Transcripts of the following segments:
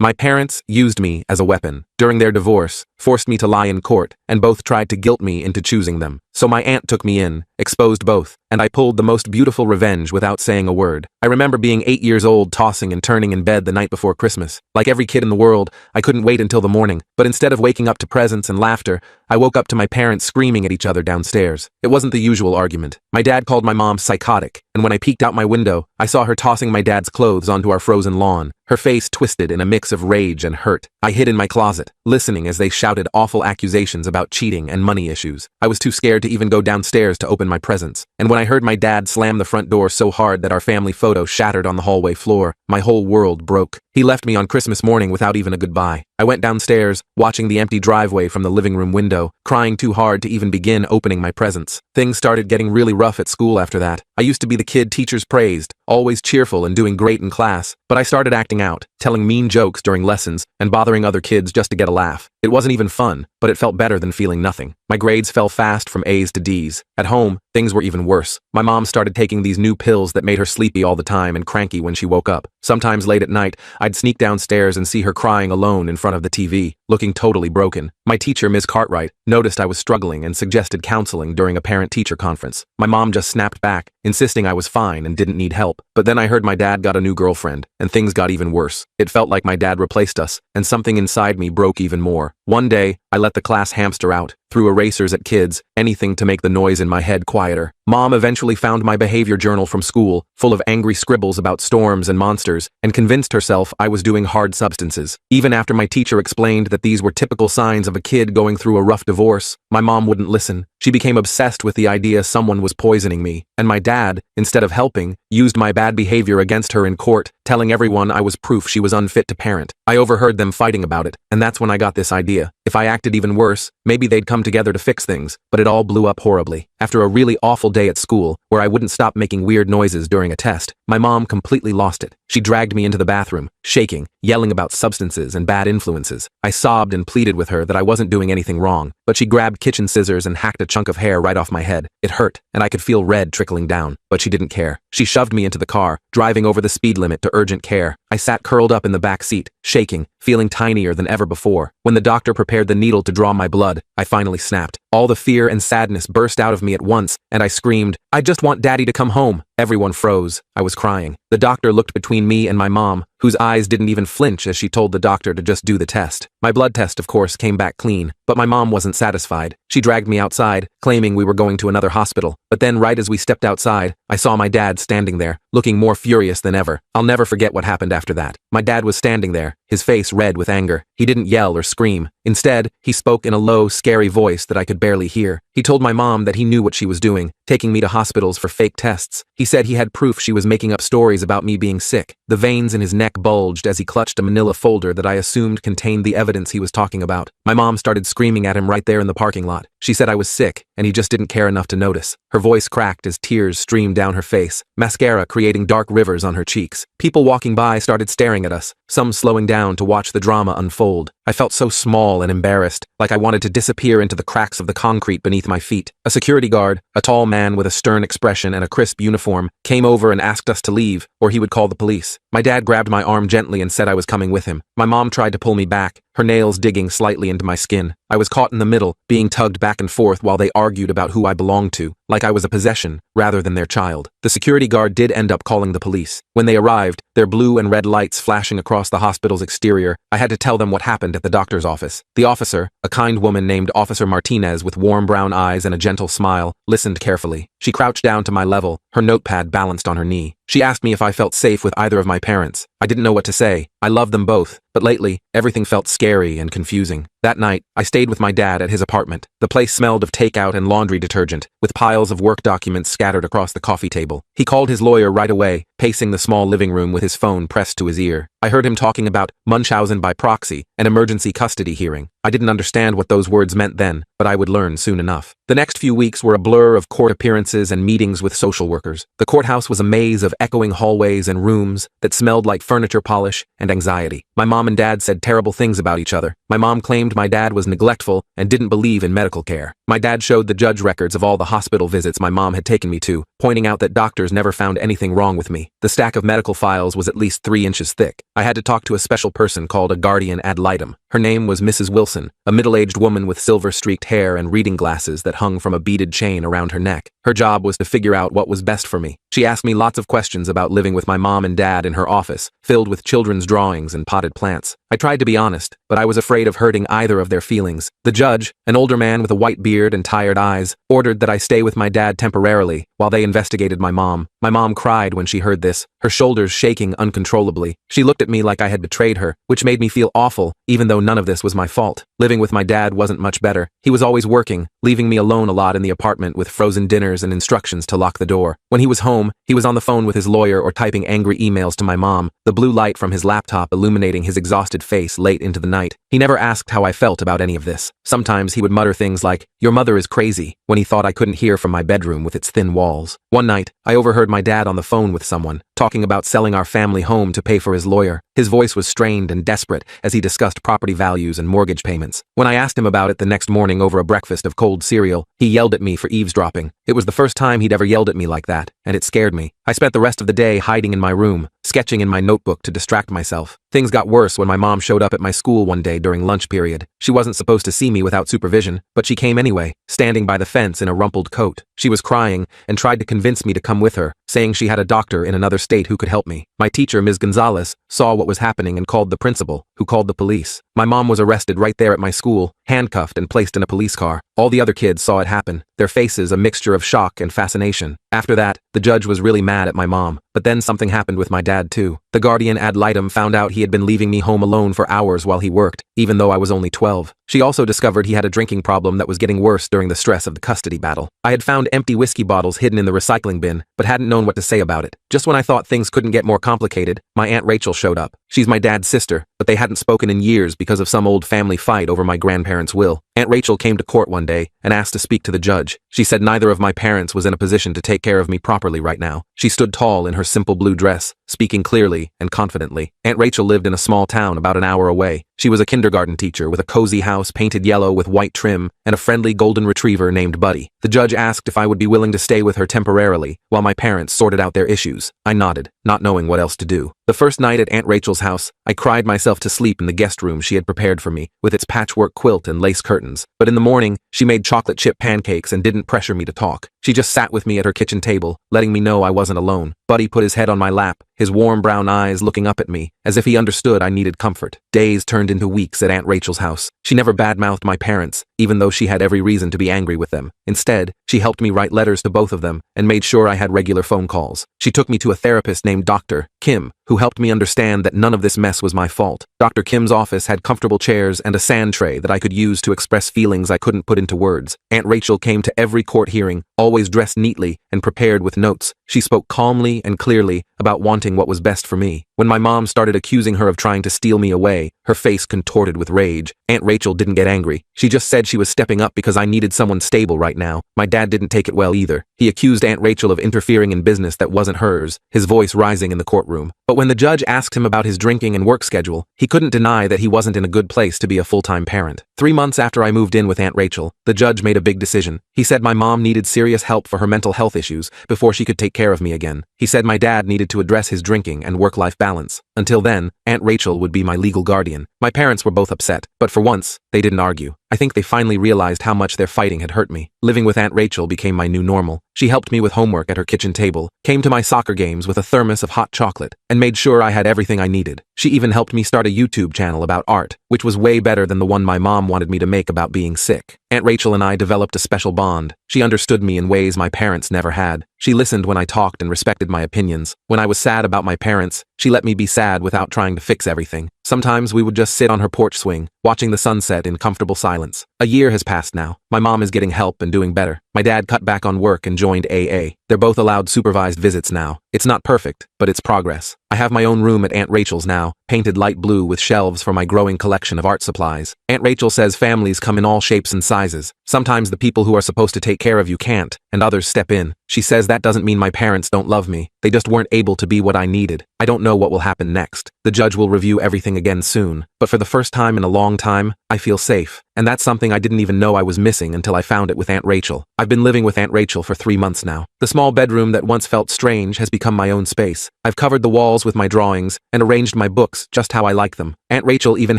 My parents used me as a weapon. During their divorce, forced me to lie in court, and both tried to guilt me into choosing them. So my aunt took me in, exposed both, and I pulled the most beautiful revenge without saying a word. I remember being 8 years old, tossing and turning in bed the night before Christmas. Like every kid in the world, I couldn't wait until the morning, but instead of waking up to presents and laughter, I woke up to my parents screaming at each other downstairs. It wasn't the usual argument. My dad called my mom psychotic, and when I peeked out my window, I saw her tossing my dad's clothes onto our frozen lawn, her face twisted in a mix of rage and hurt. I hid in my closet, listening as they shouted awful accusations about cheating and money issues. I was too scared to even go downstairs to open my presents, and when I heard my dad slam the front door so hard that our family photo shattered on the hallway floor, my whole world broke. He left me on Christmas morning without even a goodbye. I went downstairs, watching the empty driveway from the living room window, crying too hard to even begin opening my presents. Things started getting really rough at school after that. I used to be the kid teachers praised, always cheerful and doing great in class, but I started acting out, telling mean jokes during lessons, and bothering other kids just to get a laugh. It wasn't even fun, but it felt better than feeling nothing. My grades fell fast from A's to D's. At home, things were even worse. My mom started taking these new pills that made her sleepy all the time and cranky when she woke up. Sometimes late at night, I'd sneak downstairs and see her crying alone in front of the TV, looking totally broken. My teacher, Ms. Cartwright, noticed I was struggling and suggested counseling during a parent-teacher conference. My mom just snapped back, insisting I was fine and didn't need help. But then I heard my dad got a new girlfriend, and things got even worse. It felt like my dad replaced us, and something inside me broke even more. One day, I let the class hamster out, threw erasers at kids, anything to make the noise in my head quieter. Mom eventually found my behavior journal from school, full of angry scribbles about storms and monsters, and convinced herself I was doing hard substances. Even after my teacher explained that these were typical signs of a kid going through a rough divorce, my mom wouldn't listen. She became obsessed with the idea someone was poisoning me, and my dad, instead of helping, used my bad behavior against her in court, telling everyone I was proof she was unfit to parent. I overheard them fighting about it, and that's when I got this idea. If I acted even worse, maybe they'd come together to fix things, but it all blew up horribly. After a really awful day at school, where I wouldn't stop making weird noises during a test, my mom completely lost it. She dragged me into the bathroom, shaking, yelling about substances and bad influences. I sobbed and pleaded with her that I wasn't doing anything wrong, but she grabbed kitchen scissors and hacked a chunk of hair right off my head. It hurt, and I could feel red trickling down, but she didn't care. She shoved me into the car, driving over the speed limit to urgent care. I sat curled up in the back seat, shaking, feeling tinier than ever before. When the doctor prepared the needle to draw my blood, I finally snapped. All the fear and sadness burst out of me at once, and I screamed, "I just want Daddy to come home." Everyone froze. I was crying. The doctor looked between me and my mom, whose eyes didn't even flinch as she told the doctor to just do the test. My blood test, of course, came back clean, but my mom wasn't satisfied. She dragged me outside, claiming we were going to another hospital. But then right as we stepped outside, I saw my dad standing there, looking more furious than ever. I'll never forget what happened after that. My dad was standing there, his face red with anger. He didn't yell or scream. Instead, he spoke in a low, scary voice that I could barely hear. He told my mom that he knew what she was doing, taking me to hospitals for fake tests. He said he had proof she was making up stories about me being sick. The veins in his neck bulged as he clutched a manila folder that I assumed contained the evidence he was talking about. My mom started screaming at him right there in the parking lot. She said I was sick, and he just didn't care enough to notice. Her voice cracked as tears streamed down her face, mascara creating dark rivers on her cheeks. People walking by started staring at us, some slowing down to watch the drama unfold. I felt so small and embarrassed, like I wanted to disappear into the cracks of the concrete beneath my feet. A security guard, a tall man with a stern expression and a crisp uniform, came over and asked us to leave, or he would call the police. My dad grabbed my arm gently and said I was coming with him. My mom tried to pull me back, her nails digging slightly into my skin. I was caught in the middle, being tugged back and forth while they argued about who I belonged to, like I was a possession, rather than their child. The security guard did end up calling the police. When they arrived, their blue and red lights flashing across the hospital's exterior, I had to tell them what happened at the doctor's office. The officer, a kind woman named Officer Martinez with warm brown eyes and a gentle smile, listened carefully. She crouched down to my level, her notepad balanced on her knee. She asked me if I felt safe with either of my parents. I didn't know what to say. I loved them both, but lately, everything felt scary and confusing. That night, I stayed with my dad at his apartment. The place smelled of takeout and laundry detergent, with piles of work documents scattered across the coffee table. He called his lawyer right away, pacing the small living room with his phone pressed to his ear. I heard him talking about Munchausen by proxy, an emergency custody hearing. I didn't understand what those words meant then, but I would learn soon enough. The next few weeks were a blur of court appearances and meetings with social workers. The courthouse was a maze of echoing hallways and rooms that smelled like furniture polish and anxiety. My mom and dad said terrible things about each other. My mom claimed my dad was neglectful and didn't believe in medical care. My dad showed the judge records of all the hospital visits my mom had taken me to, pointing out that doctors never found anything wrong with me. The stack of medical files was at least 3 inches thick. I had to talk to a special person called a guardian ad litem. Her name was Mrs. Wilson, a middle-aged woman with silver-streaked hair and reading glasses that hung from a beaded chain around her neck. Her job was to figure out what was best for me. She asked me lots of questions about living with my mom and dad in her office, filled with children's drawings and potted plants. I tried to be honest, but I was afraid of hurting either of their feelings. The judge, an older man with a white beard and tired eyes, ordered that I stay with my dad temporarily while they investigated my mom. My mom cried when she heard this, her shoulders shaking uncontrollably. She looked at me like I had betrayed her, which made me feel awful, even though none of this was my fault. Living with my dad wasn't much better. He was always working, leaving me alone a lot in the apartment with frozen dinners and instructions to lock the door. When he was home, he was on the phone with his lawyer or typing angry emails to my mom, the blue light from his laptop illuminating his exhausted face late into the night. He never asked how I felt about any of this. Sometimes he would mutter things like, "Your mother is crazy," when he thought I couldn't hear from my bedroom with its thin walls. One night, I overheard my dad on the phone with someone, talking about selling our family home to pay for his lawyer. His voice was strained and desperate as he discussed property values and mortgage payments. When I asked him about it the next morning over a breakfast of cold cereal, he yelled at me for eavesdropping. It was the first time he'd ever yelled at me like that, and it scared me. I spent the rest of the day hiding in my room, sketching in my notebook to distract myself. Things got worse when my mom showed up at my school one day during lunch period. She wasn't supposed to see me without supervision, but she came anyway, standing by the fence in a rumpled coat. She was crying and tried to convince me to come with her, saying she had a doctor in another state who could help me. My teacher, Ms. Gonzalez, saw what was happening and called the principal, who called the police. My mom was arrested right there at my school, handcuffed and placed in a police car. All the other kids saw it happen, their faces a mixture of shock and fascination. After that, the judge was really mad at my mom, but then something happened with my dad too. The guardian ad litem found out he had been leaving me home alone for hours while he worked, even though I was only 12. She also discovered he had a drinking problem that was getting worse during the stress of the custody battle. I had found empty whiskey bottles hidden in the recycling bin, but hadn't known what to say about it. Just when I thought things couldn't get more complicated, my Aunt Rachel showed up. She's my dad's sister, but they hadn't spoken in years because of some old family fight over my grandparents' will. Aunt Rachel came to court one day and asked to speak to the judge. She said neither of my parents was in a position to take care of me properly right now. She stood tall in her simple blue dress, speaking clearly and confidently. Aunt Rachel lived in a small town about an hour away. She was a kindergarten teacher with a cozy house painted yellow with white trim and a friendly golden retriever named Buddy. The judge asked if I would be willing to stay with her temporarily while my parents sorted out their issues. I nodded, not knowing what else to do. The first night at Aunt Rachel's house, I cried myself to sleep in the guest room she had prepared for me, with its patchwork quilt and lace curtains. But in the morning, she made chocolate chip pancakes and didn't pressure me to talk. She just sat with me at her kitchen table, letting me know I wasn't alone. Buddy put his head on my lap, his warm brown eyes looking up at me, as if he understood I needed comfort. Days turned into weeks at Aunt Rachel's house. She never badmouthed my parents, even though she had every reason to be angry with them. Instead, she helped me write letters to both of them and made sure I had regular phone calls. She took me to a therapist named Dr. Kim, who helped me understand that none of this mess was my fault. Dr. Kim's office had comfortable chairs and a sand tray that I could use to express feelings I couldn't put into words. Aunt Rachel came to every court hearing, always dressed neatly and prepared with notes. She spoke calmly and clearly about wanting what was best for me. When my mom started accusing her of trying to steal me away, her face contorted with rage. Aunt Rachel didn't get angry. She just said she was stepping up because I needed someone stable right now. My dad didn't take it well either. He accused Aunt Rachel of interfering in business that wasn't hers, his voice rising in the courtroom. But when the judge asked him about his drinking and work schedule, he couldn't deny that he wasn't in a good place to be a full-time parent. 3 months after I moved in with Aunt Rachel, the judge made a big decision. He said my mom needed serious help for her mental health issues before she could take care of me again. He said my dad needed to address his drinking and work-life balance. Until then, Aunt Rachel would be my legal guardian. My parents were both upset, but for once, they didn't argue. I think they finally realized how much their fighting had hurt me. Living with Aunt Rachel became my new normal. She helped me with homework at her kitchen table, came to my soccer games with a thermos of hot chocolate, and made sure I had everything I needed. She even helped me start a YouTube channel about art, which was way better than the one my mom wanted me to make about being sick. Aunt Rachel and I developed a special bond. She understood me in ways my parents never had. She listened when I talked and respected my opinions. When I was sad about my parents, she let me be sad without trying to fix everything. Sometimes we would just sit on her porch swing, watching the sunset in comfortable silence. A year has passed now. My mom is getting help and doing better. My dad cut back on work and joined AA. They're both allowed supervised visits now. It's not perfect, but it's progress. I have my own room at Aunt Rachel's now, painted light blue with shelves for my growing collection of art supplies. Aunt Rachel says families come in all shapes and sizes. Sometimes the people who are supposed to take care of you can't, and others step in. She says that doesn't mean my parents don't love me. They just weren't able to be what I needed. I don't know what will happen next. The judge will review everything again soon, but for the first time in a long time, I feel safe. And that's something I didn't even know I was missing until I found it with Aunt Rachel. I've been living with Aunt Rachel for 3 months now. The small bedroom that once felt strange has become my own space. I've covered the walls with my drawings and arranged my books just how I like them. Aunt Rachel even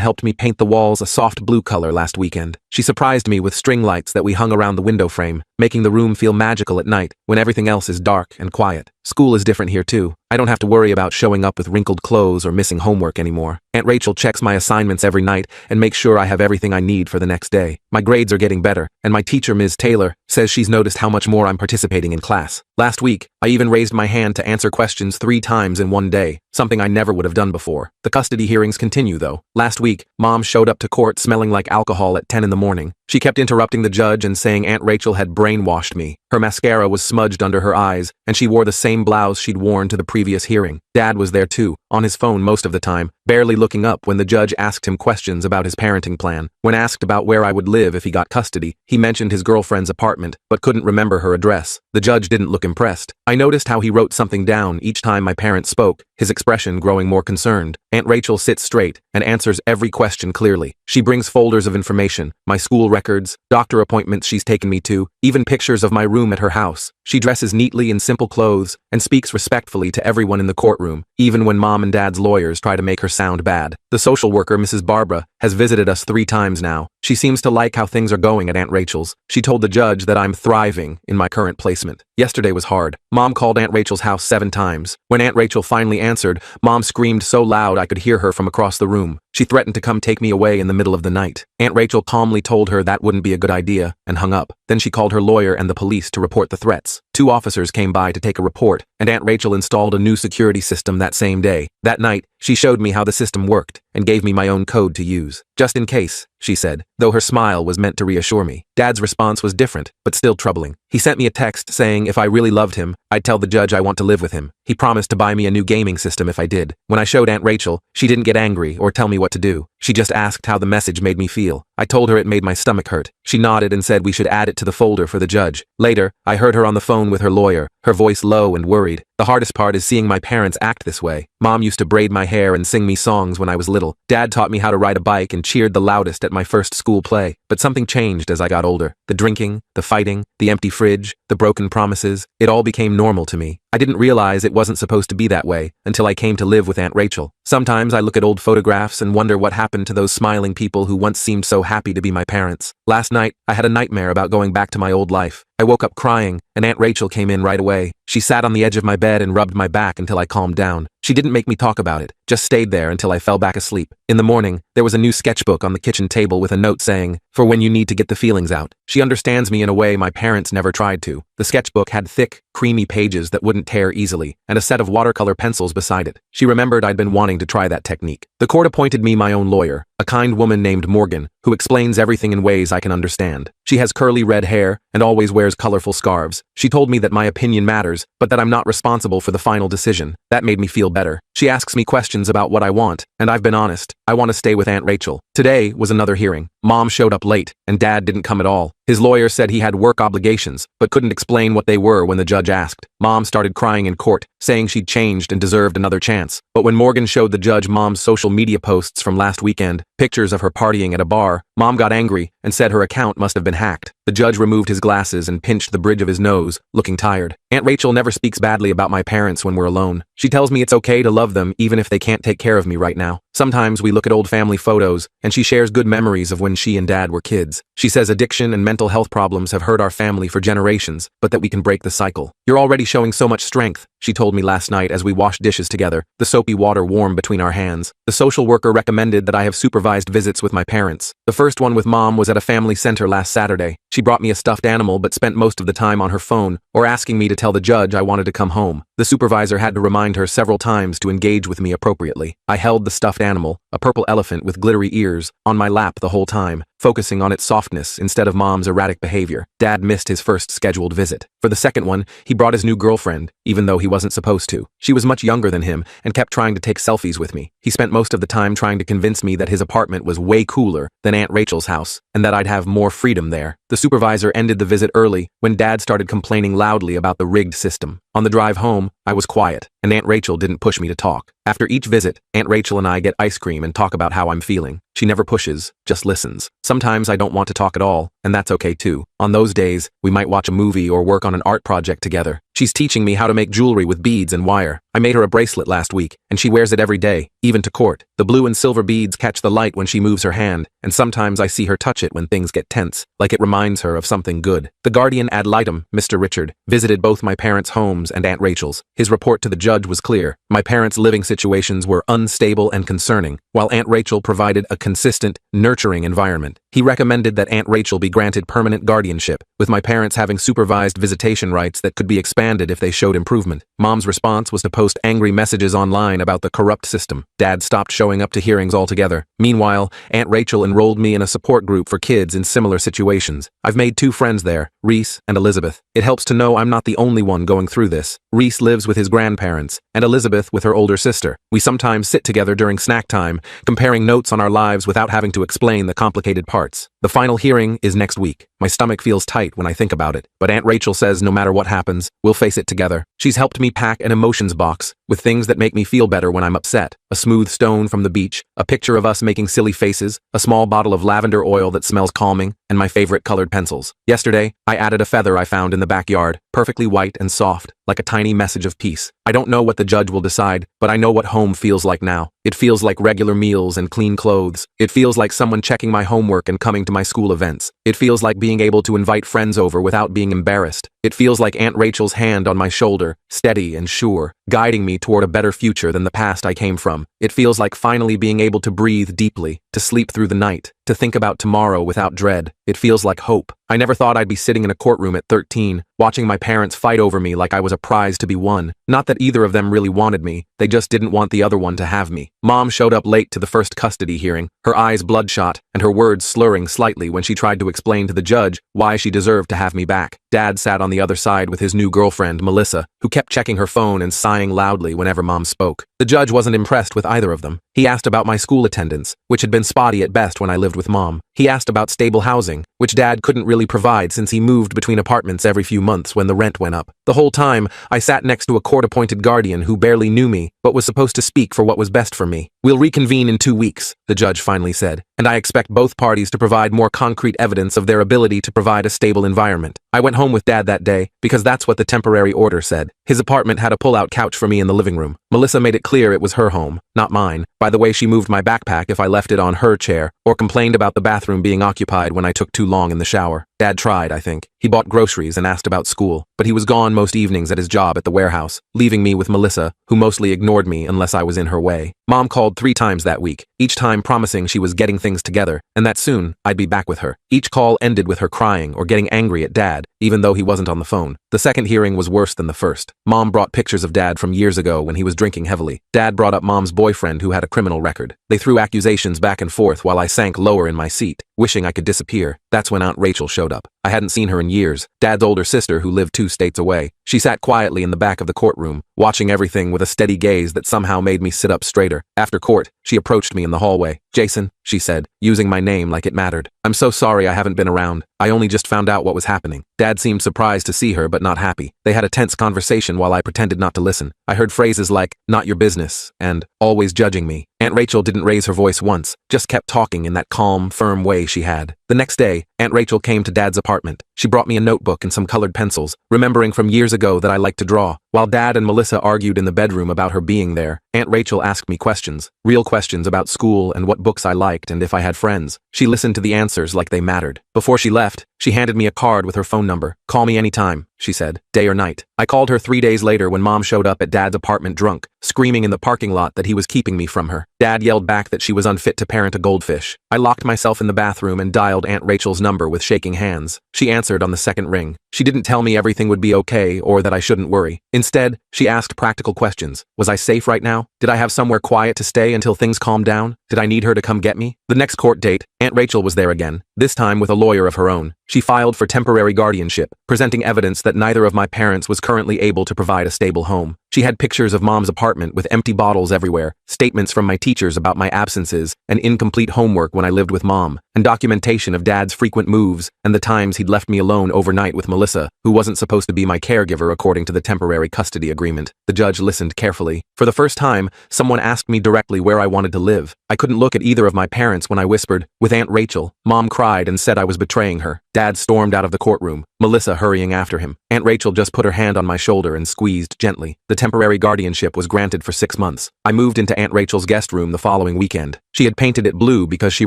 helped me paint the walls a soft blue color last weekend. She surprised me with string lights that we hung around the window frame, making the room feel magical at night when everything else is dark and quiet. School is different here too. I don't have to worry about showing up with wrinkled clothes or missing homework anymore. Aunt Rachel checks my assignments every night and makes sure I have everything I need for the next day. My grades are getting better, and my teacher, Ms. Taylor, says she's noticed how much more I'm participating in class. Last week, I even raised my hand to answer questions 3 times in one day, something I never would have done before. The custody hearings continue though. Last week, Mom showed up to court smelling like alcohol at 10 in the morning. She kept interrupting the judge and saying Aunt Rachel had brainwashed me. Her mascara was smudged under her eyes, and she wore the same blouse she'd worn to the previous hearing. Dad was there too, on his phone most of the time, barely looking up when the judge asked him questions about his parenting plan. When asked about where I would live if he got custody, he mentioned his girlfriend's apartment, but couldn't remember her address. The judge didn't look impressed. I noticed how he wrote something down each time my parents spoke, his expression growing more concerned. Aunt Rachel sits straight and answers every question clearly. She brings folders of information, my school records, doctor appointments she's taken me to, even pictures of my room at her house. She dresses neatly in simple clothes and speaks respectfully to everyone in the courtroom, even when Mom and Dad's lawyers try to make her sound bad. The social worker, Mrs. Barbara, has visited us 3 times now. She seems to like how things are going at Aunt Rachel's. She told the judge that I'm thriving in my current placement. Yesterday was hard. Mom called Aunt Rachel's house 7 times. When Aunt Rachel finally answered, Mom screamed so loud I could hear her from across the room. She threatened to come take me away in the middle of the night. Aunt Rachel calmly told her that wouldn't be a good idea and hung up. Then she called her lawyer and the police to report the threats. 2 officers came by to take a report, and Aunt Rachel installed a new security system that same day. That night, she showed me how the system worked and gave me my own code to use. Just in case, she said, though her smile was meant to reassure me. Dad's response was different, but still troubling. He sent me a text saying if I really loved him, I'd tell the judge I want to live with him. He promised to buy me a new gaming system if I did. When I showed Aunt Rachel, she didn't get angry or tell me what to do. She just asked how the message made me feel. I told her it made my stomach hurt. She nodded and said we should add it to the folder for the judge. Later, I heard her on the phone with her lawyer, her voice low and worried. The hardest part is seeing my parents act this way. Mom used to braid my hair and sing me songs when I was little. Dad taught me how to ride a bike and cheered the loudest at my first school play. But something changed as I got older. The drinking, the fighting, the empty fridge, the broken promises, it all became normal to me. I didn't realize it wasn't supposed to be that way until I came to live with Aunt Rachel. Sometimes I look at old photographs and wonder what happened to those smiling people who once seemed so happy to be my parents. Last night, I had a nightmare about going back to my old life. I woke up crying, and Aunt Rachel came in right away. She sat on the edge of my bed and rubbed my back until I calmed down. She didn't make me talk about it, just stayed there until I fell back asleep. In the morning, there was a new sketchbook on the kitchen table with a note saying, "For when you need to get the feelings out." She understands me in a way my parents never tried to. The sketchbook had thick, creamy pages that wouldn't tear easily, and a set of watercolor pencils beside it. She remembered I'd been wanting to try that technique. The court appointed me my own lawyer, a kind woman named Morgan, who explains everything in ways I can understand. She has curly red hair and always wears colorful scarves. She told me that my opinion matters, but that I'm not responsible for the final decision. That made me feel better. She asks me questions about what I want, and I've been honest. I want to stay with Aunt Rachel. Today was another hearing. Mom showed up late, and Dad didn't come at all. His lawyer said he had work obligations, but couldn't explain what they were when the judge asked. Mom started crying in court, saying she'd changed and deserved another chance. But when Morgan showed the judge Mom's social media posts from last weekend, pictures of her partying at a bar, Mom got angry and said her account must have been hacked. The judge removed his glasses and pinched the bridge of his nose, looking tired. Aunt Rachel never speaks badly about my parents when we're alone. She tells me it's okay to love them even if they can't take care of me right now. Sometimes we look at old family photos, and she shares good memories of when she and Dad were kids. She says addiction and mental health problems have hurt our family for generations, but that we can break the cycle. "You're already showing so much strength," she told me last night as we washed dishes together, the soapy water warm between our hands. The social worker recommended that I have supervised visits with my parents. The first one with Mom was at a family center last Saturday. She brought me a stuffed animal but spent most of the time on her phone or asking me to tell the judge I wanted to come home. The supervisor had to remind her several times to engage with me appropriately. I held the stuffed animal, a purple elephant with glittery ears, on my lap the whole time, focusing on its softness instead of Mom's erratic behavior. Dad missed his first scheduled visit. For the second one, he brought his new girlfriend, even though he wasn't supposed to. She was much younger than him and kept trying to take selfies with me. He spent most of the time trying to convince me that his apartment was way cooler than Aunt Rachel's house and that I'd have more freedom there. The supervisor ended the visit early when Dad started complaining loudly about the rigged system. On the drive home, I was quiet, and Aunt Rachel didn't push me to talk. After each visit, Aunt Rachel and I get ice cream and talk about how I'm feeling. She never pushes, just listens. Sometimes I don't want to talk at all, and that's okay too. On those days, we might watch a movie or work on an art project together. She's teaching me how to make jewelry with beads and wire. I made her a bracelet last week, and she wears it every day, even to court. The blue and silver beads catch the light when she moves her hand, and sometimes I see her touch it when things get tense, like it reminds her of something good. The guardian ad litem, Mr. Richard, visited both my parents' homes and Aunt Rachel's. His report to the judge was clear. My parents' living situations were unstable and concerning, while Aunt Rachel provided a consistent, nurturing environment. He recommended that Aunt Rachel be granted permanent guardianship, with my parents having supervised visitation rights that could be expanded if they showed improvement. Mom's response was to post angry messages online about the corrupt system. Dad stopped showing up to hearings altogether. Meanwhile, Aunt Rachel enrolled me in a support group for kids in similar situations. I've made 2 friends there, Reese and Elizabeth. It helps to know I'm not the only one going through this. Reese lives with his grandparents, and Elizabeth with her older sister. We sometimes sit together during snack time, comparing notes on our lives without having to explain the complicated parts. The final hearing is next week. My stomach feels tight when I think about it, but Aunt Rachel says no matter what happens, we'll face it together. She's helped me pack an emotions box with things that make me feel better when I'm upset. A smooth stone from the beach, a picture of us making silly faces, a small bottle of lavender oil that smells calming, and my favorite colored pencils. Yesterday, I added a feather I found in the backyard, perfectly white and soft, like a tiny message of peace. I don't know what the judge will decide, but I know what home feels like now. It feels like regular meals and clean clothes. It feels like someone checking my homework and coming to my school events. It feels like being able to invite friends over without being embarrassed. It feels like Aunt Rachel's hand on my shoulder, steady and sure, guiding me toward a better future than the past I came from. It feels like finally being able to breathe deeply, to sleep through the night, to think about tomorrow without dread. It feels like hope. I never thought I'd be sitting in a courtroom at 13, watching my parents fight over me like I was a prize to be won. Not that either of them really wanted me, they just didn't want the other one to have me. Mom showed up late to the first custody hearing, her eyes bloodshot and her words slurring slightly when she tried to explain to the judge why she deserved to have me back. Dad sat on the other side with his new girlfriend, Melissa, who kept checking her phone and sighing loudly whenever Mom spoke. The judge wasn't impressed with either of them. He asked about my school attendance, which had been spotty at best when I lived with Mom. He asked about stable housing, which Dad couldn't really provide since he moved between apartments every few months when the rent went up. The whole time, I sat next to a court-appointed guardian who barely knew me, but was supposed to speak for what was best for me. "We'll reconvene in 2 weeks," the judge finally said, "and I expect both parties to provide more concrete evidence of their ability to provide a stable environment." I went home with Dad that day because that's what the temporary order said. His apartment had a pull-out couch for me in the living room. Melissa made it clear it was her home, not mine, by the way she moved my backpack if I left it on her chair, or complained about the bathroom being occupied when I took too long in the shower. Dad tried, I think. He bought groceries and asked about school, but he was gone most evenings at his job at the warehouse, leaving me with Melissa, who mostly ignored me unless I was in her way. Mom called 3 times that week, each time promising she was getting things together, and that soon I'd be back with her. Each call ended with her crying or getting angry at Dad, even though he wasn't on the phone. The second hearing was worse than the first. Mom brought pictures of Dad from years ago when he was drinking heavily. Dad brought up Mom's boyfriend who had a criminal record. They threw accusations back and forth while I sank lower in my seat, wishing I could disappear. That's when Aunt Rachel showed up. I hadn't seen her in years. Dad's older sister who lived 2 states away. She sat quietly in the back of the courtroom, watching everything with a steady gaze that somehow made me sit up straighter. After court, she approached me in the hallway. "Jason," she said, using my name like it mattered. "I'm so sorry I haven't been around. I only just found out what was happening." Dad seemed surprised to see her but not happy. They had a tense conversation while I pretended not to listen. I heard phrases like, "not your business," and "always judging me." Aunt Rachel didn't raise her voice once, just kept talking in that calm, firm way she had. The next day, Aunt Rachel came to Dad's apartment. She brought me a notebook and some colored pencils, remembering from years ago that I liked to draw. While Dad and Melissa argued in the bedroom about her being there, Aunt Rachel asked me questions, real questions about school and what books I liked and if I had friends. She listened to the answers like they mattered. Before she left, she handed me a card with her phone number. "Call me anytime," she said, "day or night." I called her 3 days later when Mom showed up at Dad's apartment drunk, screaming in the parking lot that he was keeping me from her. Dad yelled back that she was unfit to parent a goldfish. I locked myself in the bathroom and dialed Aunt Rachel's number with shaking hands. She answered on the second ring. She didn't tell me everything would be okay or that I shouldn't worry. Instead, she asked practical questions. Was I safe right now? Did I have somewhere quiet to stay until things calmed down? Did I need her to come get me? The next court date, Aunt Rachel was there again, this time with a lawyer of her own. She filed for temporary guardianship, presenting evidence that neither of my parents was currently able to provide a stable home. She had pictures of Mom's apartment with empty bottles everywhere, statements from my teachers about my absences, and incomplete homework when I lived with Mom, and documentation of Dad's frequent moves and the times he'd left me alone overnight with Melissa, who wasn't supposed to be my caregiver according to the temporary custody agreement. The judge listened carefully. For the first time, someone asked me directly where I wanted to live. I couldn't look at either of my parents when I whispered, "With Aunt Rachel." Mom cried and said I was betraying her. Dad stormed out of the courtroom, Melissa hurrying after him. Aunt Rachel just put her hand on my shoulder and squeezed gently. The temporary guardianship was granted for 6 months. I moved into Aunt Rachel's guest room the following weekend. She had painted it blue because she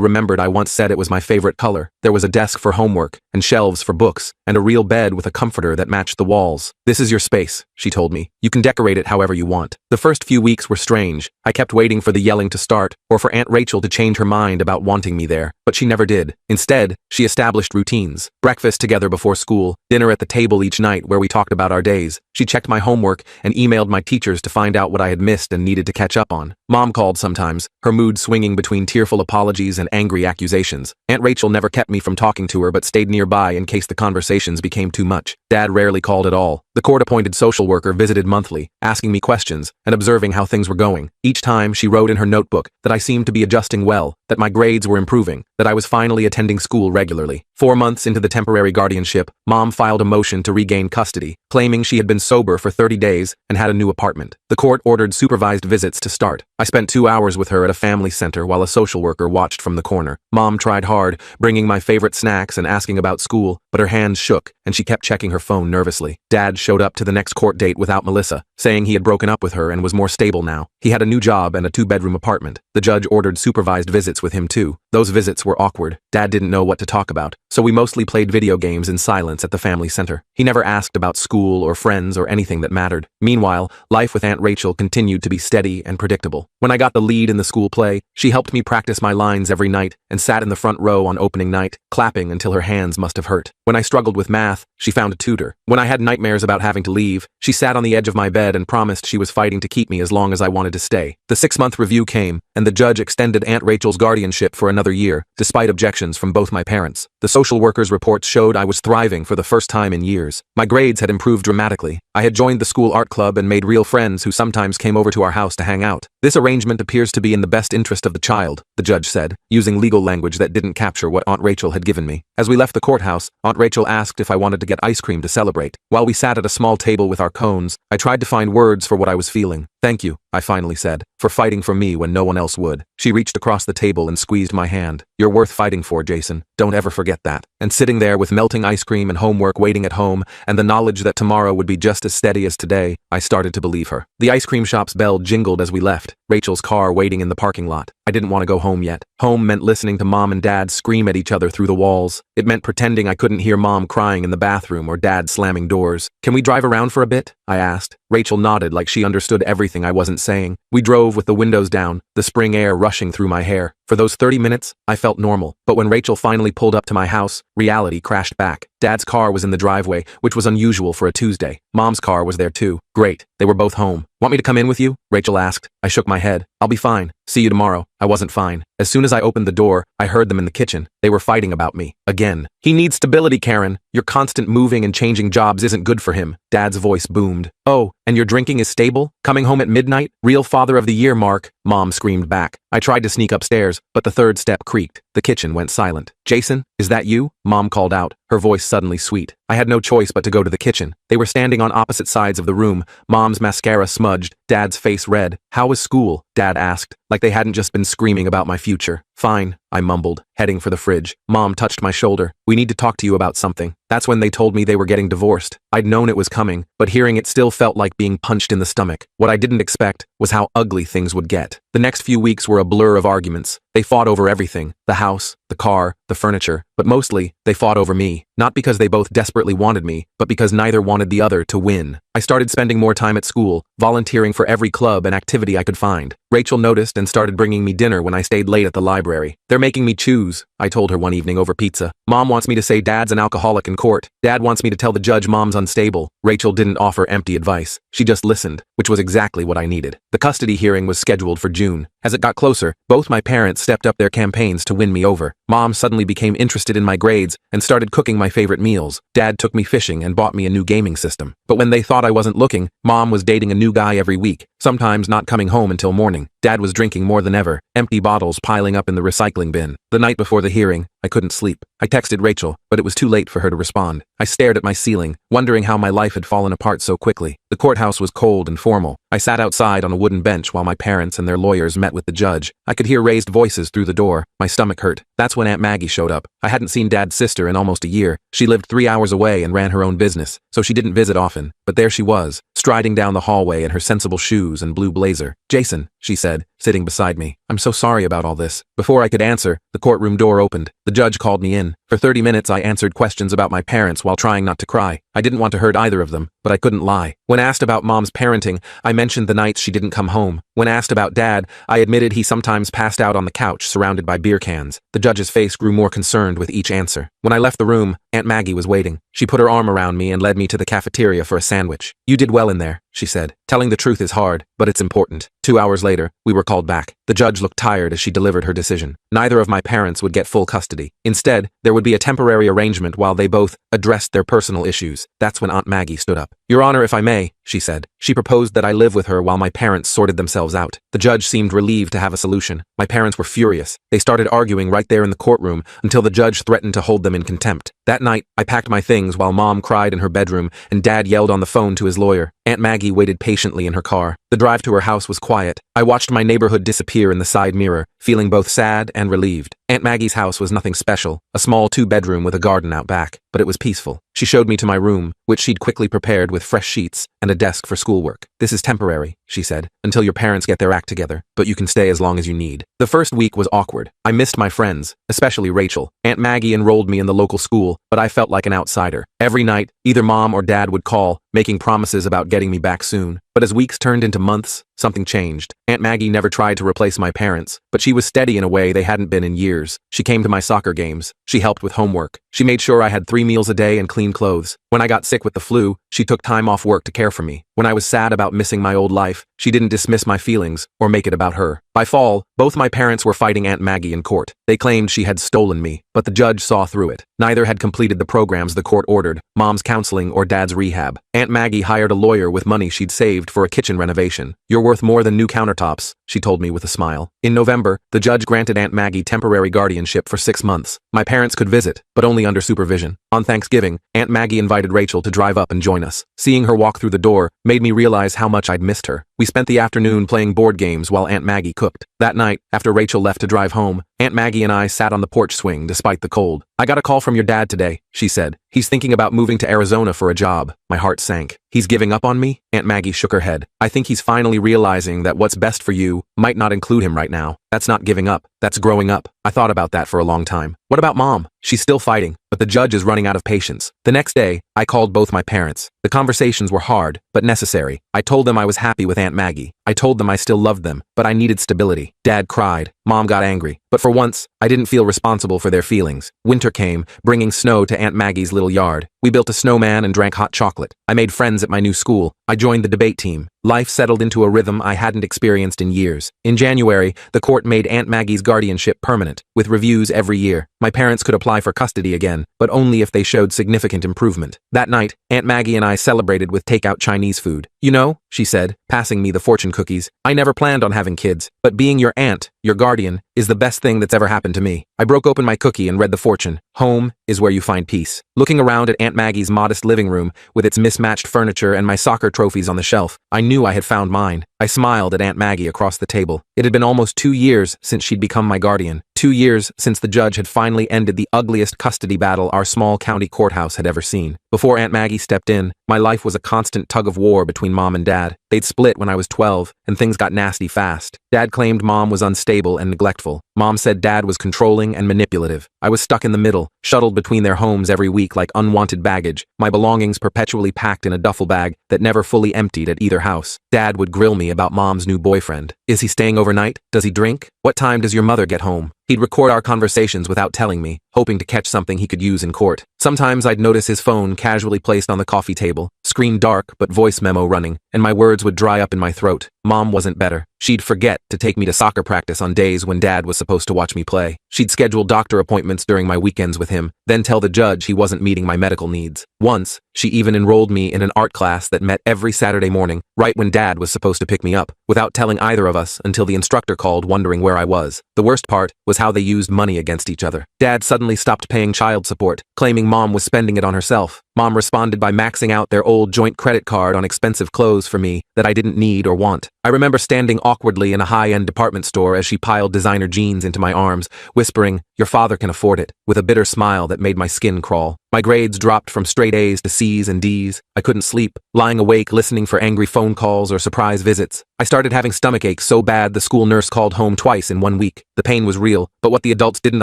remembered I once said it was my favorite color. There was a desk for homework, and shelves for books, and a real bed with a comforter that matched the walls. "This is your space," she told me. "You can decorate it however you want." The first few weeks were strange. I kept waiting for the yelling to start, or for Aunt Rachel to change her mind about wanting me there, but she never did. Instead, she established routines. Breakfast together before school, dinner at the table each night where we talked about our days. She checked my homework and emailed my teachers to find out what I had missed and needed to catch up on. Mom called sometimes, her mood swinging between tearful apologies and angry accusations. Aunt Rachel never kept me from talking to her but stayed nearby in case the conversations became too much. Dad rarely called at all. The court-appointed social worker visited monthly, asking me questions and observing how things were going. Each time, she wrote in her notebook that I seemed to be adjusting well, that my grades were improving, that I was finally attending school regularly. 4 months into the temporary guardianship, Mom filed a motion to regain custody, claiming she had been sober for 30 days and had a new apartment. The court ordered supervised visits to start. I spent 2 hours with her at a family center while a social worker watched from the corner. Mom tried hard, bringing my favorite snacks and asking about school, but her hands shook and she kept checking her phone nervously. Dad showed up to the next court date without Melissa, saying he had broken up with her and was more stable now. He had a new job and a 2-bedroom apartment. The judge ordered supervised visits with him too. Those visits were awkward. Dad didn't know what to talk about, so we mostly played video games in silence at the family center. He never asked about school or friends or anything that mattered. Meanwhile, life with Aunt Rachel continued to be steady and predictable. When I got the lead in the school play, she helped me practice my lines every night and sat in the front row on opening night, clapping until her hands must have hurt. When I struggled with math, she found a tutor. When I had nightmares about having to leave, she sat on the edge of my bed and promised she was fighting to keep me as long as I wanted to stay. The 6-month review came, and the judge extended Aunt Rachel's guardianship for another year, despite objections from both my parents. The social worker's reports showed I was thriving for the first time in years. My grades had improved dramatically. I had joined the school art club and made real friends who sometimes came over to our house to hang out. "This arrangement appears to be in the best interest of the child," the judge said, using legal language that didn't capture what Aunt Rachel had given me. As we left the courthouse, Aunt Rachel asked if I wanted to get ice cream to celebrate. While we sat at a small table with our cones, I tried to find words for what I was feeling. "Thank you," I finally said, "for fighting for me when no one else would." She reached across the table and squeezed my hand. "You're worth fighting for, Jason. Don't ever forget that." And sitting there with melting ice cream and homework waiting at home, and the knowledge that tomorrow would be just as steady as today, I started to believe her. The ice cream shop's bell jingled as we left, Rachel's car waiting in the parking lot. I didn't want to go home yet. Home meant listening to Mom and Dad scream at each other through the walls. It meant pretending I couldn't hear Mom crying in the bathroom or Dad slamming doors. "Can we drive around for a bit?" I asked. Rachel nodded like she understood everything I wasn't saying. We drove with the windows down, the spring air rushing through my hair. For those 30 minutes, I felt normal. But when Rachel finally pulled up to my house, reality crashed back. Dad's car was in the driveway, which was unusual for a Tuesday. Mom's car was there too. Great. They were both home. "Want me to come in with you?" Rachel asked. I shook my head. "I'll be fine. See you tomorrow." I wasn't fine. As soon as I opened the door, I heard them in the kitchen. They were fighting about me. Again. "He needs stability, Karen. Your constant moving and changing jobs isn't good for him." Dad's voice boomed. "Oh, and your drinking is stable? Coming home at midnight? Real father of the year, Mark," Mom screamed back. I tried to sneak upstairs, but the third step creaked. The kitchen went silent. "Jason, is that you?" Mom called out, her voice suddenly sweet. I had no choice but to go to the kitchen. They were standing on opposite sides of the room, Mom's mascara smudged, Dad's face red. "How was school?" Dad asked, like they hadn't just been screaming about my future. "Fine," I mumbled, heading for the fridge. Mom touched my shoulder. "We need to talk to you about something." That's when they told me they were getting divorced. I'd known it was coming, but hearing it still felt like being punched in the stomach. What I didn't expect was how ugly things would get. The next few weeks were a blur of arguments. They fought over everything. The house, the car, the furniture. But mostly, they fought over me. Not because they both desperately wanted me, but because neither wanted the other to win. I started spending more time at school, volunteering for every club and activity I could find. Rachel noticed and started bringing me dinner when I stayed late at the library. "They're making me choose," news, I told her one evening over pizza. Mom wants me to say Dad's an alcoholic in court. Dad wants me to tell the judge Mom's unstable. Rachel didn't offer empty advice. She just listened, which was exactly what I needed. The custody hearing was scheduled for June. As it got closer, both my parents stepped up their campaigns to win me over. Mom suddenly became interested in my grades and started cooking my favorite meals. Dad took me fishing and bought me a new gaming system. But when they thought I wasn't looking, Mom was dating a new guy every week, sometimes not coming home until morning. Dad was drinking more than ever, empty bottles piling up in the recycling bin. The night before the hearing, I couldn't sleep. I texted Rachel, but it was too late for her to respond. I stared at my ceiling, wondering how my life had fallen apart so quickly. The courthouse was cold and formal. I sat outside on a wooden bench while my parents and their lawyers met with the judge. I could hear raised voices through the door. My stomach hurt. That's when Aunt Maggie showed up. I hadn't seen Dad's sister in almost a year. She lived 3 hours away and ran her own business, so she didn't visit often. But there she was, striding down the hallway in her sensible shoes and blue blazer. "Jason," she said, sitting beside me. "I'm so sorry about all this." Before I could answer, the courtroom door opened. The judge called me in. For 30 minutes I answered questions about my parents while trying not to cry. I didn't want to hurt either of them, but I couldn't lie. When asked about Mom's parenting, I mentioned the nights she didn't come home. When asked about Dad, I admitted he sometimes passed out on the couch surrounded by beer cans. The judge's face grew more concerned with each answer. When I left the room, Aunt Maggie was waiting. She put her arm around me and led me to the cafeteria for a sandwich. "You did well in there," she said. "Telling the truth is hard, but it's important." 2 hours later, we were called back. The judge looked tired as she delivered her decision. Neither of my parents would get full custody. Instead, there would be a temporary arrangement while they both addressed their personal issues. That's when Aunt Maggie stood up. "Your Honor, if I may," she said. She proposed that I live with her while my parents sorted themselves out. The judge seemed relieved to have a solution. My parents were furious. They started arguing right there in the courtroom until the judge threatened to hold them in contempt. That night, I packed my things while Mom cried in her bedroom and Dad yelled on the phone to his lawyer. Aunt Maggie waited patiently in her car. The drive to her house was quiet. I watched my neighborhood disappear in the side mirror, feeling both sad and relieved. Aunt Maggie's house was nothing special, a small 2-bedroom with a garden out back, but it was peaceful. She showed me to my room, which she'd quickly prepared with fresh sheets and a desk for schoolwork. "This is temporary," she said, "until your parents get their act together, but you can stay as long as you need." The first week was awkward. I missed my friends, especially Rachel. Aunt Maggie enrolled me in the local school, but I felt like an outsider. Every night, either Mom or Dad would call, making promises about getting me back soon. But as weeks turned into months, something changed. Aunt Maggie never tried to replace my parents, but she was steady in a way they hadn't been in years. She came to my soccer games. She helped with homework. She made sure I had 3 meals a day and clean clothes. When I got sick with the flu, she took time off work to care for me. When I was sad about missing my old life, she didn't dismiss my feelings or make it about her. By fall, both my parents were fighting Aunt Maggie in court. They claimed she had stolen me, but the judge saw through it. Neither had completed the programs the court ordered, Mom's counseling or Dad's rehab. Aunt Maggie hired a lawyer with money she'd saved for a kitchen renovation. "You're worth more than new countertops," she told me with a smile. In November, the judge granted Aunt Maggie temporary guardianship for 6 months. My parents could visit, but only under supervision. On Thanksgiving, Aunt Maggie invited Rachel to drive up and join us. Seeing her walk through the door made me realize how much I'd missed her. We spent the afternoon playing board games while Aunt Maggie cooked. That night, after Rachel left to drive home, Aunt Maggie and I sat on the porch swing despite the cold. "I got a call from your dad today," she said. "He's thinking about moving to Arizona for a job." My heart sank. "He's giving up on me?" Aunt Maggie shook her head. "I think he's finally realizing that what's best for you might not include him right now. That's not giving up. That's growing up." I thought about that for a long time. What about Mom? She's still fighting, but the judge is running out of patience. The next day, I called both my parents. The conversations were hard, but necessary. I told them I was happy with Aunt Maggie. I told them I still loved them, but I needed stability. Dad cried. Mom got angry. But for once, I didn't feel responsible for their feelings. Winter came, bringing snow to Aunt Maggie's little yard. We built a snowman and drank hot chocolate. I made friends at my new school. I joined the debate team. Life settled into a rhythm I hadn't experienced in years. In January, the court made Aunt Maggie's guardianship permanent, with reviews every year. My parents could apply for custody again, but only if they showed significant improvement. That night, Aunt Maggie and I celebrated with takeout Chinese food. "You know," she said, passing me the fortune cookies, "I never planned on having kids, but being your aunt, your guardian, is the best thing that's ever happened to me." I broke open my cookie and read the fortune. "Home is where you find peace." Looking around at Aunt Maggie's modest living room, with its mismatched furniture and my soccer trophies on the shelf, I knew I had found mine. I smiled at Aunt Maggie across the table. It had been almost 2 years since she'd become my guardian. 2 years since the judge had finally ended the ugliest custody battle our small county courthouse had ever seen. Before Aunt Maggie stepped in, my life was a constant tug of war between Mom and Dad. They'd split when I was 12, and things got nasty fast. Dad claimed Mom was unstable and neglectful. Mom said Dad was controlling and manipulative. I was stuck in the middle, shuttled between their homes every week like unwanted baggage, my belongings perpetually packed in a duffel bag that never fully emptied at either house. Dad would grill me about Mom's new boyfriend. Is he staying overnight? Does he drink? What time does your mother get home? He'd record our conversations without telling me, hoping to catch something he could use in court. Sometimes I'd notice his phone casually placed on the coffee table, screen dark but voice memo running, and my words would dry up in my throat. Mom wasn't better. She'd forget to take me to soccer practice on days when Dad was supposed to watch me play. She'd schedule doctor appointments during my weekends with him, then tell the judge he wasn't meeting my medical needs. Once, she even enrolled me in an art class that met every Saturday morning, right when Dad was supposed to pick me up, without telling either of us until the instructor called wondering where I was. The worst part was how they used money against each other. Dad suddenly stopped paying child support, claiming Mom was spending it on herself. Mom responded by maxing out their old joint credit card on expensive clothes for me that I didn't need or want. I remember standing awkwardly in a high-end department store as she piled designer jeans into my arms, whispering, "Your father can afford it," with a bitter smile that made my skin crawl. My grades dropped from straight A's to C's and D's. I couldn't sleep, lying awake listening for angry phone calls or surprise visits. I started having stomach aches so bad the school nurse called home twice in 1 week. The pain was real, but what the adults didn't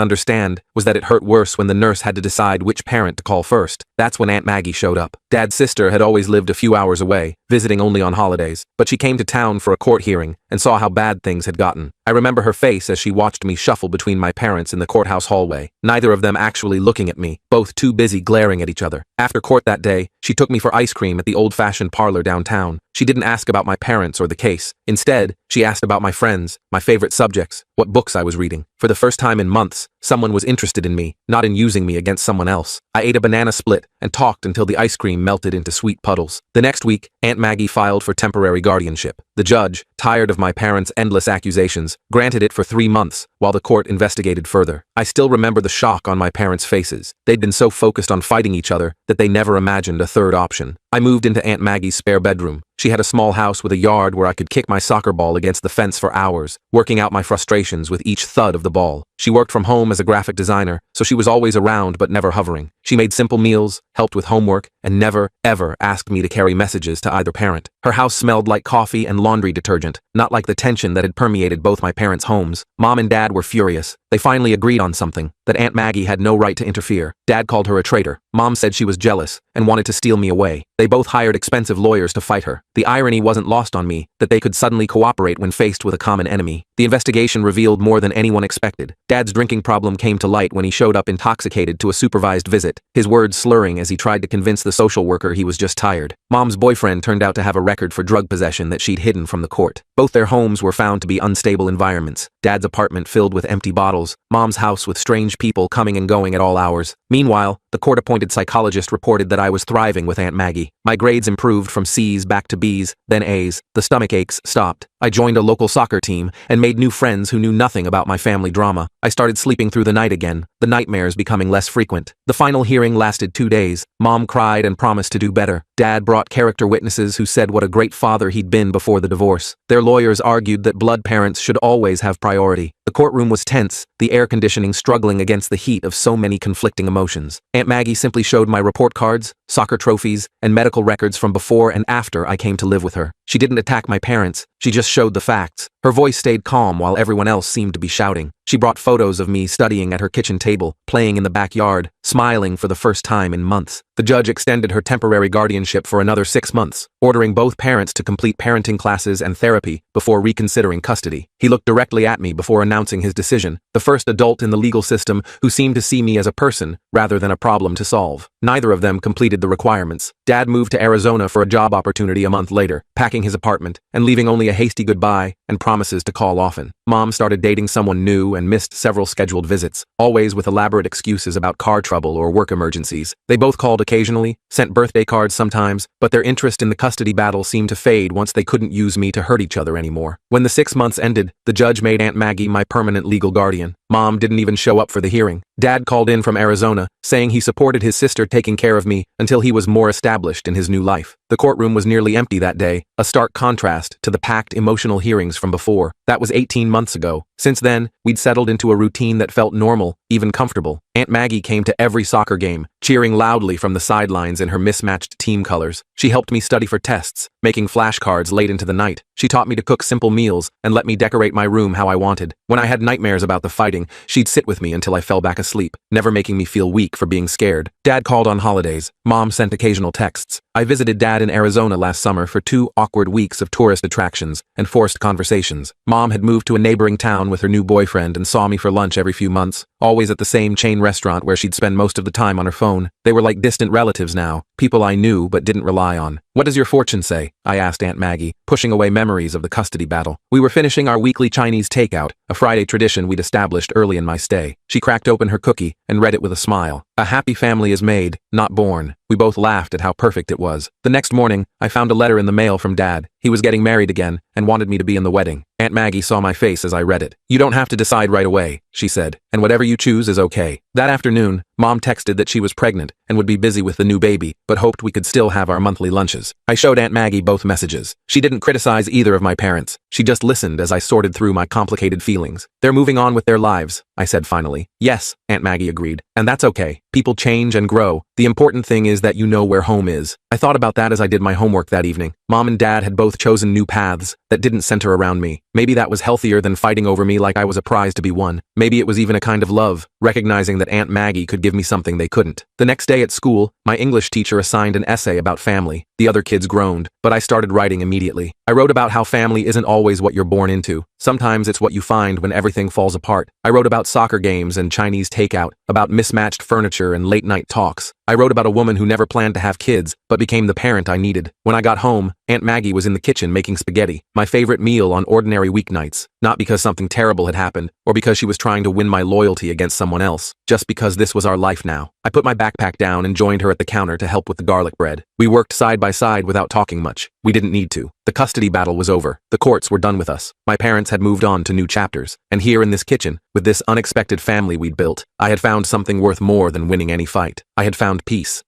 understand was that it hurt worse when the nurse had to decide which parent to call first. That's when Aunt Maggie showed up. Dad's sister had always lived a few hours away, visiting only on holidays, but she came to town for a court hearing and saw how bad things had gotten. I remember her face as she watched me shuffle between my parents in the courthouse hallway, neither of them actually looking at me, both too busy glaring at each other. After court that day, she took me for ice cream at the old-fashioned parlor downtown. She didn't ask about my parents or the case. Instead, she asked about my friends, my favorite subjects, what books I was reading. For the first time in months, someone was interested in me, not in using me against someone else. I ate a banana split and talked until the ice cream melted into sweet puddles. The next week, Aunt Maggie filed for temporary guardianship. The judge, tired of my parents' endless accusations, granted it for 3 months while the court investigated further. I still remember the shock on my parents' faces. They'd been so focused on fighting each other that they never imagined a third option. I moved into Aunt Maggie's spare bedroom. She had a small house with a yard where I could kick my soccer ball against the fence for hours, working out my frustrations with each thud of the ball. She worked from home as a graphic designer, so she was always around but never hovering. She made simple meals, helped with homework, and never, ever asked me to carry messages to either parent. Her house smelled like coffee and laundry detergent, not like the tension that had permeated both my parents' homes. Mom and Dad were furious. They finally agreed on something, that Aunt Maggie had no right to interfere. Dad called her a traitor. Mom said she was jealous and wanted to steal me away. They both hired expensive lawyers to fight her. The irony wasn't lost on me, that they could suddenly cooperate when faced with a common enemy. The investigation revealed more than anyone expected. Dad's drinking problem came to light when he showed up intoxicated to a supervised visit, his words slurring as he tried to convince the social worker he was just tired. Mom's boyfriend turned out to have a record for drug possession that she'd hidden from the court. Both their homes were found to be unstable environments. Dad's apartment filled with empty bottles, Mom's house with strange people coming and going at all hours. Meanwhile, the court-appointed psychologist reported that I was thriving with Aunt Maggie. My grades improved from C's back to B's, then A's. The stomach aches stopped. I joined a local soccer team and made new friends who knew nothing about my family drama. I started sleeping through the night again, the nightmares becoming less frequent. The final hearing lasted 2 days. Mom cried and promised to do better. Dad brought character witnesses who said what a great father he'd been before the divorce. Their lawyers argued that blood parents should always have priority. The courtroom was tense, the air conditioning struggling against the heat of so many conflicting emotions. Aunt Maggie simply showed my report cards, soccer trophies, and medical records from before and after I came to live with her. She didn't attack my parents, she just showed the facts. Her voice stayed calm while everyone else seemed to be shouting. She brought photos of me studying at her kitchen table, playing in the backyard, smiling for the first time in months. The judge extended her temporary guardianship for another 6 months, ordering both parents to complete parenting classes and therapy before reconsidering custody. He looked directly at me before announcing his decision, the first adult in the legal system who seemed to see me as a person rather than a problem to solve. Neither of them completed the requirements. Dad moved to Arizona for a job opportunity a month later, packing his apartment and leaving only a hasty goodbye and promises to call often. Mom started dating someone new and missed several scheduled visits, always with elaborate excuses about car trouble or work emergencies. They both called occasionally, sent birthday cards sometimes, but their interest in the custody battle seemed to fade once they couldn't use me to hurt each other anymore. When the 6 months ended, the judge made Aunt Maggie my permanent legal guardian. Mom didn't even show up for the hearing. Dad called in from Arizona, saying he supported his sister taking care of me until he was more established in his new life. The courtroom was nearly empty that day, a stark contrast to the packed emotional hearings from before. That was 18 months ago, Since then, we'd settled into a routine that felt normal, even comfortable. Aunt Maggie came to every soccer game, cheering loudly from the sidelines in her mismatched team colors. She helped me study for tests, making flashcards late into the night. She taught me to cook simple meals and let me decorate my room how I wanted. When I had nightmares about the fighting, she'd sit with me until I fell back asleep, never making me feel weak for being scared. Dad called on holidays. Mom sent occasional texts. I visited Dad in Arizona last summer for 2 awkward weeks of tourist attractions and forced conversations. Mom had moved to a neighboring town with her new boyfriend and saw me for lunch every few months, always at the same chain restaurant where she'd spend most of the time on her phone. They were like distant relatives now, people I knew but didn't rely on. "What does your fortune say?" I asked Aunt Maggie, pushing away memories of the custody battle. We were finishing our weekly Chinese takeout, a Friday tradition we'd established early in my stay. She cracked open her cookie and read it with a smile. "A happy family is made, not born." We both laughed at how perfect it was. The next morning, I found a letter in the mail from Dad. He was getting married again and wanted me to be in the wedding. Aunt Maggie saw my face as I read it. "You don't have to decide right away," she said, "and whatever you choose is okay." That afternoon, Mom texted that she was pregnant and would be busy with the new baby, but hoped we could still have our monthly lunches. I showed Aunt Maggie both messages. She didn't criticize either of my parents. She just listened as I sorted through my complicated feelings. "They're moving on with their lives," I said finally. "Yes," Aunt Maggie agreed, "and that's okay. People change and grow. The important thing is that you know where home is." I thought about that as I did my homework that evening. Mom and Dad had both chosen new paths that didn't center around me. Maybe that was healthier than fighting over me like I was a prize to be won. Maybe it was even a kind of love, recognizing that Aunt Maggie could give me something they couldn't. The next day at school, my English teacher assigned an essay about family. The other kids groaned, but I started writing immediately. I wrote about how family isn't always what you're born into. Sometimes it's what you find when everything falls apart. I wrote about soccer games and Chinese takeout, about mismatched furniture and late-night talks. I wrote about a woman who never planned to have kids, but became the parent I needed. When I got home, Aunt Maggie was in the kitchen making spaghetti, my favorite meal on ordinary weeknights. Not because something terrible had happened, or because she was trying to win my loyalty against someone else, just because this was our life now. I put my backpack down and joined her at the counter to help with the garlic bread. We worked side by side without talking much. We didn't need to. The custody battle was over. The courts were done with us. My parents had moved on to new chapters. And here in this kitchen, with this unexpected family we'd built, I had found something worth more than winning any fight. I had found peace.